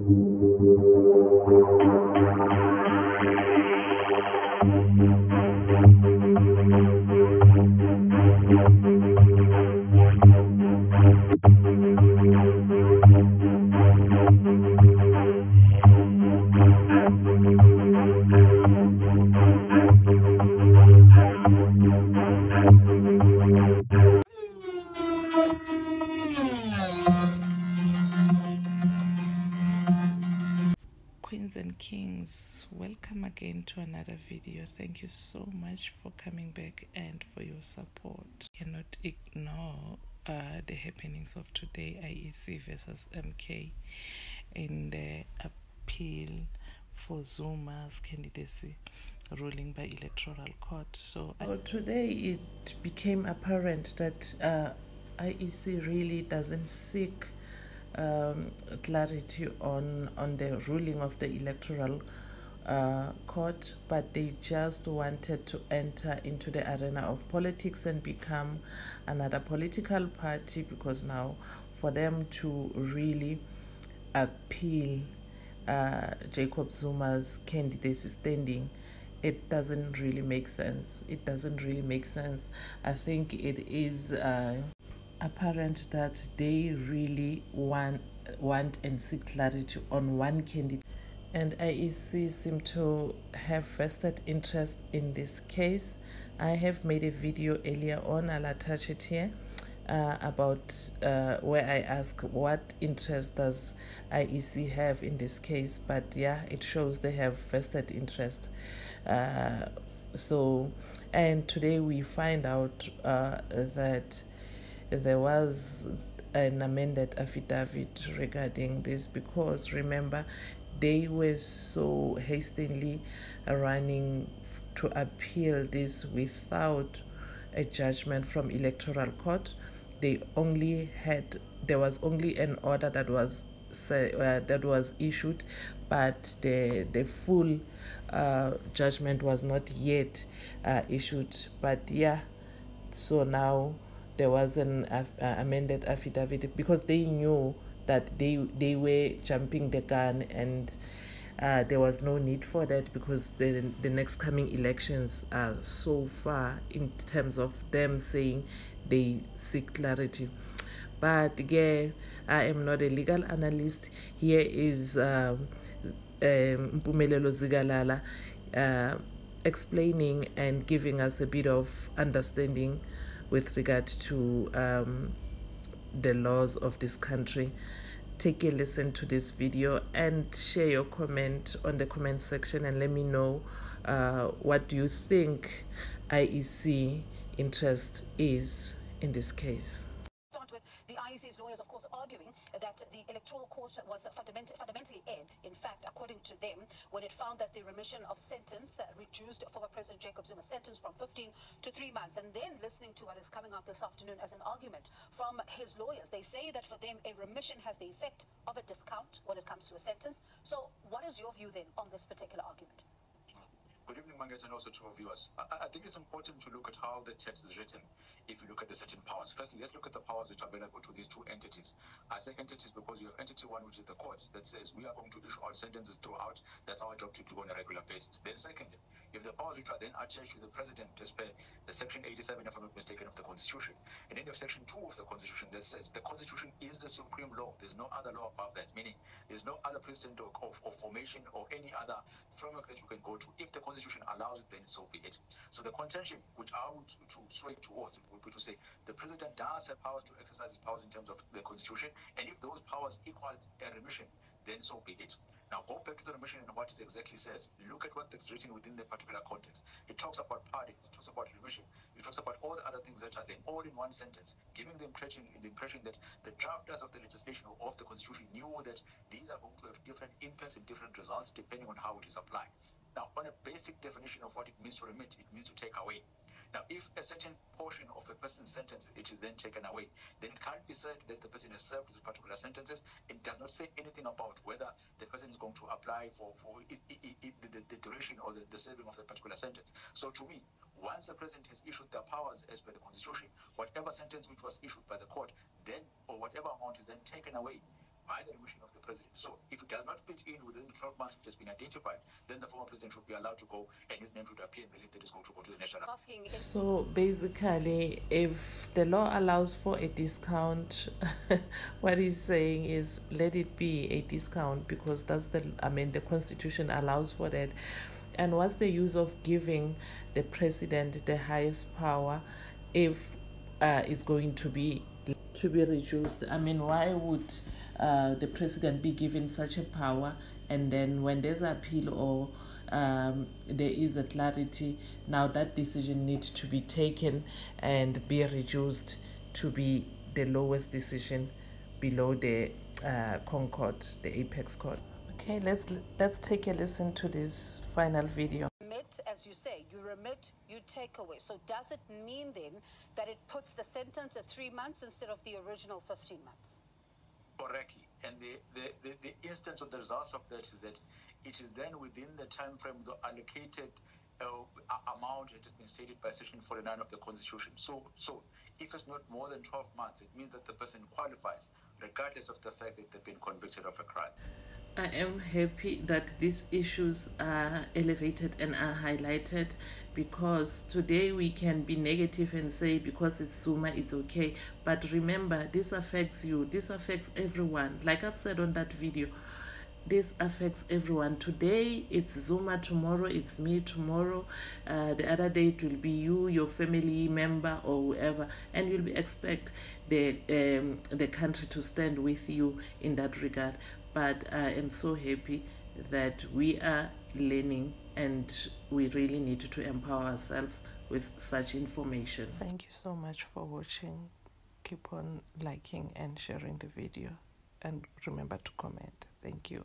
Queens and kings, welcome again to another video. Thank you so much for coming back and for your support. Cannot ignore the happenings of today, IEC versus MK, in the appeal for Zuma's candidacy ruling by electoral court. So today it became apparent that IEC really doesn't seek clarity on the ruling of the electoral court, but they just wanted to enter into the arena of politics and become another political party, because now for them to really appeal Jacob Zuma's candidacy standing, it doesn't really make sense. I think it is apparent that they really want and seek clarity on one candidate, and IEC seem to have vested interest in this case. I have made a video earlier on, I'll attach it here, about where I ask what interest does IEC have in this case, but yeah, it shows they have vested interest. And today we find out that there was an amended affidavit regarding this, because remember, they were so hastily running to appeal this without a judgment from electoral court. There was only an order that was issued, but the full judgment was not yet issued. But yeah, so now there was an amended affidavit, because they knew that they were jumping the gun, and there was no need for that, because the next coming elections are so far in terms of them saying they seek clarity. But yeah, I am not a legal analyst. Here is Mpumelelo ZIkalala explaining and giving us a bit of understanding with regard to the laws of this country. Take a listen to this video and share your comment on the comment section, and let me know what do you think IEC interest is in this case. With the IEC's lawyers, of course, arguing that the electoral court was fundamentally erred. In fact, according to them, when it found that the remission of sentence reduced former President Jacob Zuma's sentence from 15 to 3 months. And then listening to what is coming up this afternoon as an argument from his lawyers, they say that for them, a remission has the effect of a discount when it comes to a sentence. So what is your view then on this particular argument? Good evening, Mangat, and also to our viewers. I think it's important to look at how the text is written if you look at the certain powers. Firstly, let's look at the powers which are available to these two entities. I say entities because you have entity one, which is the court, that says we are going to issue our sentences throughout. That's our job to do on a regular basis. Then secondly, if the powers which are then attached to the president, as per the section 87, if I'm not mistaken, of the Constitution, and then you have section 2 of the Constitution that says the Constitution is the supreme law. There's no other law above that, meaning there's no other precedent or formation or any other framework that you can go to. If the Constitution allows it, then so be it. So the contention which I would sway towards would be to say the president does have powers to exercise his powers in terms of the Constitution, and if those powers equal a remission, then so be it. Now go back to the remission and what it exactly says. Look at what is written within the particular context. It talks about pardon, it talks about remission, it talks about all the other things that are there, all in one sentence, giving the impression that the drafters of the legislation or of the Constitution knew that these are going to have different impacts and different results depending on how it is applied. Now, on a basic definition of what it means to remit, it means to take away. Now, if a certain portion of a person's sentence it is then taken away, then it can't be said that the person has served with particular sentences. It does not say anything about whether the person is going to apply for the duration or the serving of the particular sentence. So to me, once the president has issued their powers as per the Constitution, whatever sentence which was issued by the court, then, or whatever amount is then taken away by the remission of the president. So if it does not fit in within the 12 months which has been identified, then the former president would be allowed to go and his name would appear in the list that is going to go to the national. So basically, if the law allows for a discount, what he's saying is let it be a discount, because that's the constitution allows for that. And what's the use of giving the president the highest power if it's going to be reduced? Why would the president be given such a power, and then when there's an appeal or there is a clarity, now that decision needs to be taken and be reduced to be the lowest decision below the Concord, the apex court? Okay, let's take a listen to this final video. As you say, you remit, you take away. So does it mean then that it puts the sentence at 3 months instead of the original 15 months? Correctly. And the instance of the results of that is that it is then within the time frame, the allocated amount that has been stated by Section 49 of the Constitution. So if it's not more than 12 months, it means that the person qualifies, regardless of the fact that they've been convicted of a crime. I am happy that these issues are elevated and are highlighted, because today we can be negative and say because it's Zuma, it's okay. But remember, this affects you. This affects everyone. Like I've said on that video, this affects everyone. Today it's Zuma, tomorrow it's me, tomorrow the other day it will be you, your family member or whoever, and you'll expect the country to stand with you in that regard. But I am so happy that we are learning, and we really need to empower ourselves with such information. Thank you so much for watching. Keep on liking and sharing the video, and remember to comment. Thank you.